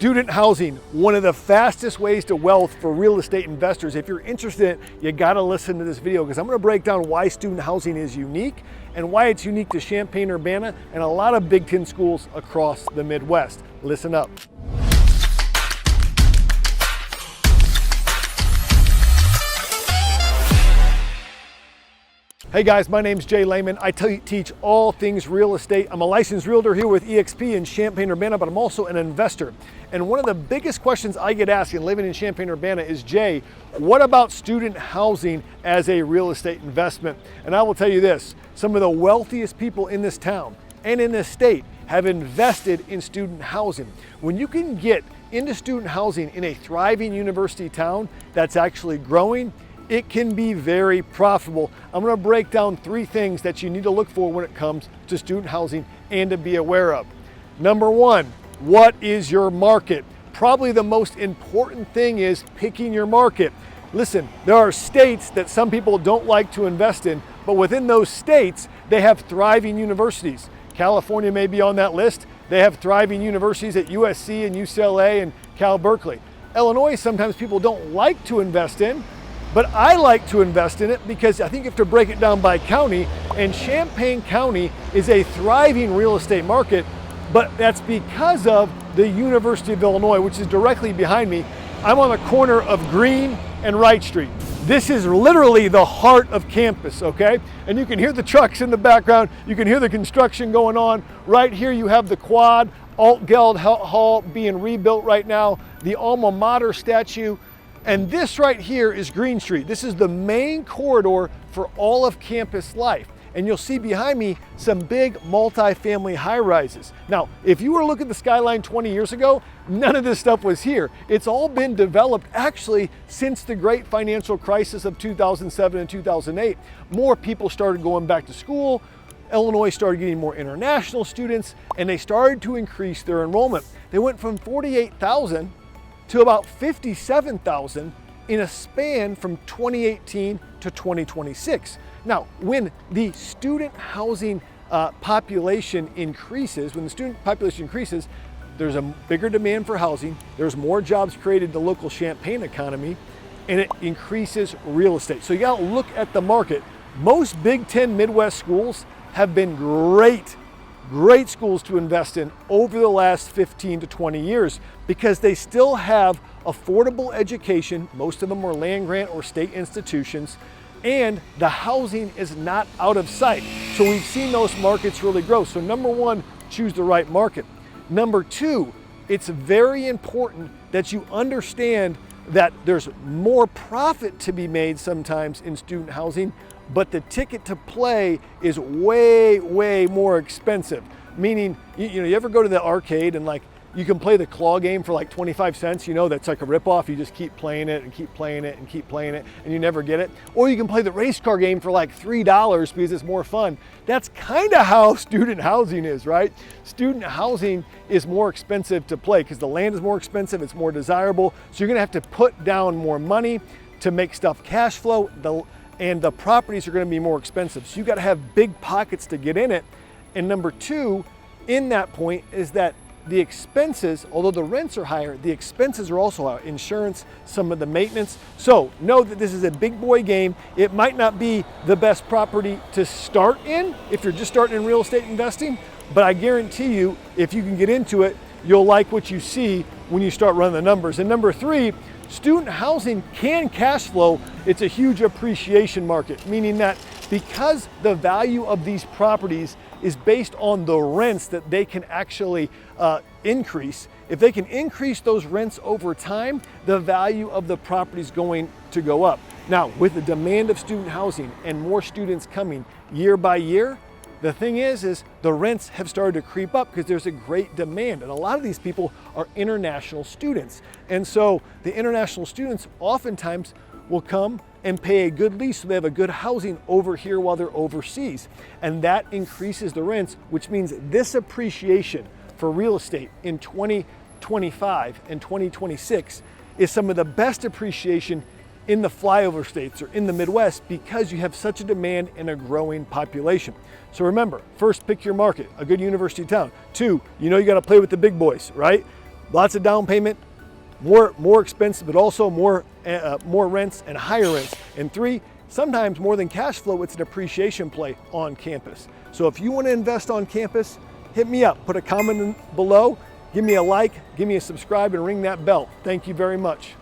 Student housing, one of the fastest ways to wealth for real estate investors. If you're interested in it, you gotta listen to this video because I'm gonna break down why student housing is unique and why it's unique to Champaign-Urbana and a lot of Big Ten schools across the Midwest. Listen up. Hey guys, my name's Jleman. I teach all things real estate. I'm a licensed realtor here with EXP in Champaign-Urbana, but I'm also an investor. And one of the biggest questions I get asked in living in Champaign-Urbana is, Jay, what about student housing as a real estate investment? And I will tell you this, some of the wealthiest people in this town and in this state have invested in student housing. When you can get into student housing in a thriving university town that's actually growing, it can be very profitable. I'm going to break down 3 things that you need to look for when it comes to student housing and to be aware of. Number 1, what is your market? Probably the most important thing is picking your market. Listen, there are states that some people don't like to invest in, but within those states, they have thriving universities. California may be on that list. They have thriving universities at USC and UCLA and Cal Berkeley. Illinois, sometimes people don't like to invest in, but I like to invest in it because I think you have to break it down by county, and Champaign County is a thriving real estate market, but that's because of the University of Illinois, which is directly behind me. I'm on the corner of Green and Wright Street. This is literally the heart of campus, okay? And you can hear the trucks in the background, you can hear the construction going on. Right here you have the quad, Alt-Geld Hall being rebuilt right now, the alma mater statue. And this right here is Green Street. This is the main corridor for all of campus life. And you'll see behind me some big multi-family high-rises. Now, if you were to look at the skyline 20 years ago, none of this stuff was here. It's all been developed actually since the great financial crisis of 2007 and 2008. More people started going back to school. Illinois started getting more international students, and they started to increase their enrollment. They went from 48,000 to about 57,000 in a span from 2018 to 2026. Now, when the student housing population increases, there's a bigger demand for housing, there's more jobs created in the local Champaign economy, and it increases real estate. So you gotta look at the market. Most Big Ten Midwest schools have been great schools to invest in over the last 15 to 20 years because they still have affordable education. Most of them are land grant or state institutions, and the housing is not out of sight. So we've seen those markets really grow. So number 1, choose the right market. Number 2, it's very important that you understand that there's more profit to be made sometimes in student housing, but the ticket to play is way, way more expensive. Meaning, you ever go to the arcade and like you can play the claw game for like 25 cents, that's like a ripoff. You just keep playing it and keep playing it and keep playing it and you never get it. Or you can play the race car game for like $3 because it's more fun. That's kind of how student housing is, right? Student housing is more expensive to play because the land is more expensive, it's more desirable. So you're gonna have to put down more money to make stuff cash flow. And the properties are going to be more expensive. So you got to have big pockets to get in it. And number 2, in that point is that the expenses, although the rents are higher, the expenses are also higher. Insurance, some of the maintenance. So know that this is a big boy game. It might not be the best property to start in if you're just starting in real estate investing, but I guarantee you, if you can get into it, you'll like what you see when you start running the numbers. And number 3, student housing can cash flow. It's a huge appreciation market, meaning that because the value of these properties is based on the rents that they can actually increase, if they can increase those rents over time, the value of the property is going to go up. Now, with the demand of student housing and more students coming year by year, the thing is the rents have started to creep up because there's a great demand. And a lot of these people are international students. And so the international students oftentimes will come and pay a good lease so they have a good housing over here while they're overseas. And that increases the rents, which means this appreciation for real estate in 2025 and 2026 is some of the best appreciation in the flyover states or in the Midwest because you have such a demand and a growing population. So remember, first, pick your market, a good university town. 2, you got to play with the big boys, right? Lots of down payment, more expensive, but also more rents and higher rents. And 3, sometimes more than cash flow, it's an appreciation play on campus. So if you want to invest on campus, hit me up, put a comment below, give me a like, give me a subscribe, and ring that bell. Thank you very much.